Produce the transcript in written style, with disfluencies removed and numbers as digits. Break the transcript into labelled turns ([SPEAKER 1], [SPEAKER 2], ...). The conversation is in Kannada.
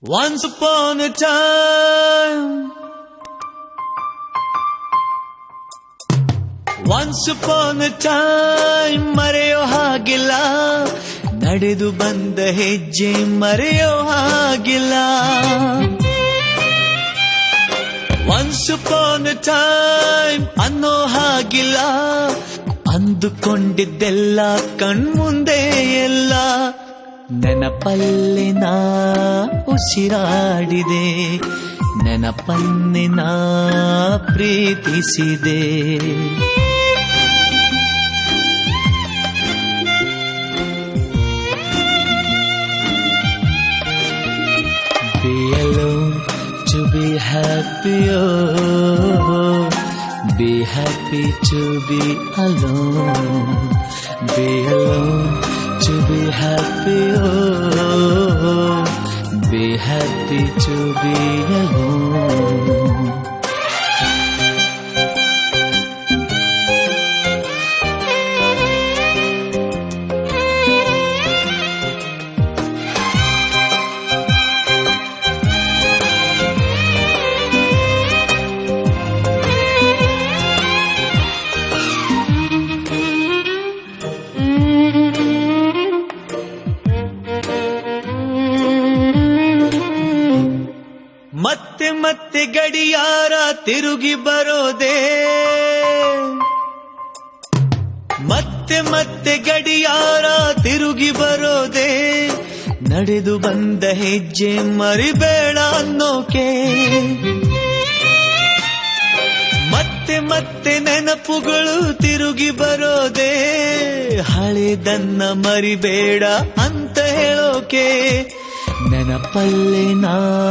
[SPEAKER 1] Once upon a time, once upon a time ಮರೆಯೋ ಹಾಗಿಲ್ಲ, ನಡೆದು ಬಂದ ಹೆಜ್ಜೆ ಮರೆಯೋ ಹಾಗಿಲ್ಲ. Once upon a time ಅನ್ನೋ ಹಾಗಿಲ್ಲ, ಅಂದುಕೊಂಡಿದ್ದೆಲ್ಲ ಕಣ್ಮುಂದೆ ಎಲ್ಲ ನೆನಪಲ್ಲಿ ನಾ ಉಸಿರಾಡಿದೆ, ನೆನಪನ್ನೇ ನಾ ಪ್ರೀತಿಸಿದೆ. Be alone to be happy, oh, be happy to be alone. Be alone to be happy, oh, be happy to be alone. ಮತ್ತೆ ಮತ್ತೆ ಗಡಿಯಾರ ತಿರುಗಿ ಬರೋದೇ, ಮತ್ತೆ ಮತ್ತೆ ಗಡಿಯಾರ ತಿರುಗಿ ಬರೋದೇ, ನಡೆದು ಬಂದ ಹೆಜ್ಜೆ ಮರಿಬೇಡ ಅನ್ನೋಕೆ. ಮತ್ತೆ ಮತ್ತೆ ನೆನಪುಗಳು ತಿರುಗಿ ಬರೋದೇ, ಹಳೆದನ್ನ ಮರಿಬೇಡ ಅಂತ ಹೇಳೋಕೆ. ನೆನಪಲ್ಲೇ ನಾ